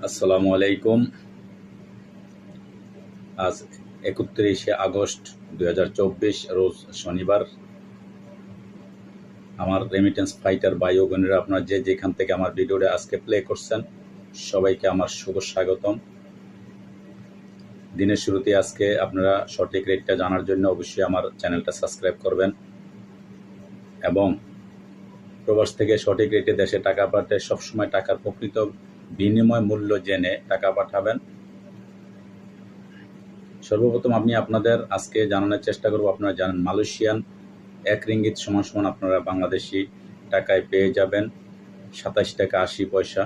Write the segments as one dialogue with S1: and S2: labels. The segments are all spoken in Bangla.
S1: আসসালামু আলাইকুম। আজ ৩১শে আগস্ট ২০২৪ রোজ শনিবার। আমার রেমিটেন্স ফাইটার ভাই ও বোনেরা, আপনারা যে যেখান থেকে আমার ভিডিওটা আজকে প্লে করছেন, সবাইকে আমার শুভ স্বাগতম। দিনের শুরুতে আজকে আপনারা সঠিক রেটটা জানার জন্য অবশ্যই আমার চ্যানেলটা সাবস্ক্রাইব করবেন এবং প্রবাস থেকে সঠিক রেটে দেশে টাকা পাঠাতে সবসময় টাকার প্রকৃত বিনিময় মূল্য জেনে টাকা পাঠাবেন। সর্বপ্রথম আমি আপনাদের আজকে জানানোর চেষ্টা করব, আপনারা জানেন মালয়েশিয়ান ১ রিঙ্গিত সমান আপনারা বাংলাদেশি টাকায় পেয়ে যাবেন ২৭ টাকা ৮০ পয়সা।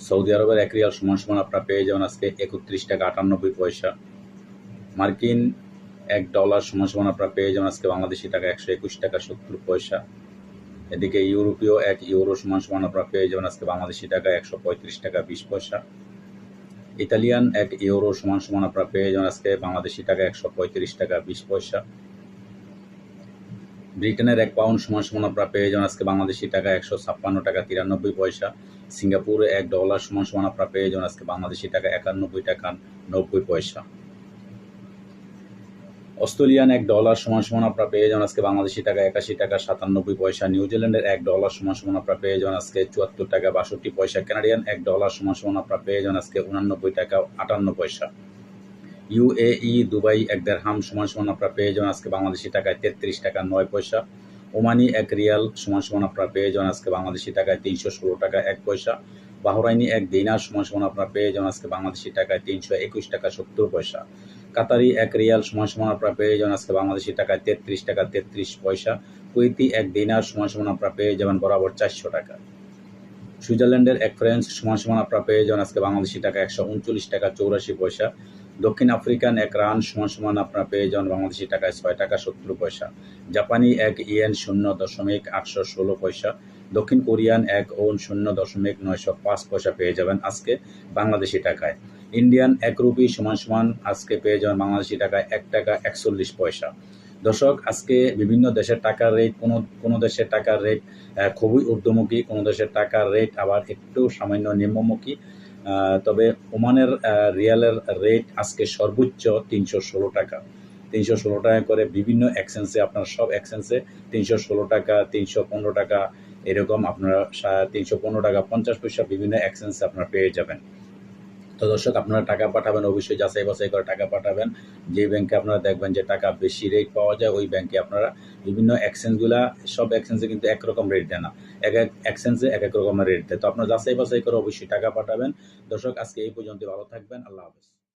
S1: সৌদি আরবের ১ রিয়াল সমান আপনারা পেয়ে যাবেন আজকে ৩১ টাকা ৯৮ পয়সা। মার্কিন $১ সমান আপনারা পেয়ে যাবেন আজকে বাংলাদেশি টাকা ১২১ টাকা ৭০ পয়সা। এদিকে ইউরোপীয় ১ ইউরো সমান আপনারা পেয়ে যাবেন আজকে বাংলাদেশি টাকা ১৩৫ টাকা ২০ পয়সা। ইতালিয়ান ১ ইউরো সমান আপনারা পেয়ে যাবেন আজকে বাংলাদেশি টাকা ১৩৫ টাকা ২০ পয়সা। ব্রিটেনের ১ পাউন্ড সমান আপনারা পেয়ে যাবেন আজকে বাংলাদেশি টাকা ১৫৬ টাকা ৯৩ পয়সা। সিঙ্গাপুরে $১ সমান আপনারা পেয়ে যাবেন আজকে বাংলাদেশি টাকা ৯১ টাকা ৯০ পয়সা। অস্ট্রেলিয়ান $১ সমান আপনারা পেয়ে যাবেন আজকে বাংলাদেশি টাকা ৮১ টাকা ৯৭ পয়সা। নিউজিল্যান্ডের $১ সমান আপনারা পেয়ে যাবেন আজকে ৭৪ টাকা ৬২ পয়সা। কানাডিয়ান $১ সমান আপনারা পেয়ে যাবেন আজকে ৮৯ টাকা ৫৮ পয়সা। ইউএই দুবাই ১ দিরহাম সমান আপনারা পেয়ে যাবেন আজকে বাংলাদেশি টাকায় ৩৩ টাকা ৯ পয়সা। ওমানি ১ রিয়াল সমান আপনারা পেয়ে যাবেন আজকে বাংলাদেশি টাকায় ৩১৬ টাকা ১ পয়সা। বাহরাইনি ১ দিনার সমান আপনারা পেয়ে যাবেন আজকে বাংলাদেশি টাকায় ৩২১ টাকা ৭০ পয়সা। কাতারি ১ রিয়াল সমান আপনারা পেয়ে যাবেন আজকে বাংলাদেশি টাকায় ৩৩ টাকা ৩৩ পয়সা। কুয়েতি ১ দিনার সমান আপনারা পেয়ে যাবেন বরাবর ৪০০ টাকা। সুইজারল্যান্ডের ১ ফ্রান্ক সমান আপনারা পেয়ে যাবেন আজকে বাংলাদেশি টাকা ১৩৯ টাকা ৮৪ পয়সা। দক্ষিণ আফ্রিকান ১ রান সমান আপনারা পেয়ে যাবেন বাংলাদেশি টাকায় ৬ টাকা ৭০ পয়সা। জাপানি ১ ইয়েন ০.৮১৬ পয়সা। দক্ষিণ কোরিয়ান ১ ওন ০.৯০৫ পয়সা পেয়ে যাবেন আজকে বাংলাদেশি টাকায়। ইন্ডিয়ান ১ রুপি সমান আজকে পেয়ে যাবেন বাংলাদেশি টাকায় ১ টাকা ৪১ পয়সা। দর্শক, আজকে বিভিন্ন দেশের টাকার রেট, কোনো দেশের টাকার রেট খুবই ঊর্ধ্বমুখী, কোনো দেশের টাকার রেট আবার একটু সামান্য নিম্নমুখী। তবে ওমানের রিয়ালের রেট আজকে সর্বোচ্চ ৩১৬ টাকা। ৩১৬ টাকা করে বিভিন্ন এক্সচেঞ্জে, আপনার সব এক্সচেঞ্জে ৩১৬ টাকা ৩১৫ টাকা এরকম আপনারা ৩১৫ টাকা ৫০ পয়সা বিভিন্ন এক্সচেঞ্জে আপনারা পেয়ে যাবেন। তো দর্শক, আপনারা টাকা পাঠাবেন অবশ্যই যাচাই বাছাই করে টাকা পাঠাবেন। যে ব্যাংকে আপনারা দেখবেন যে টাকা বেশি রেট পাওয়া যায়, ওই ব্যাংকে আপনারা বিভিন্ন এক্সচেঞ্জগুলা, সব এক্সচেঞ্জে কিন্তু একরকম রেট দেয় না, এক এক এক্সচেঞ্জে এক এক রকমের রেট দেয়। তো আপনারা যাচাই বাছাই করে অবশ্যই টাকা পাঠাবেন। দর্শক, আজকে এই পর্যন্ত, ভালো থাকবেন। আল্লাহ হাফেজ।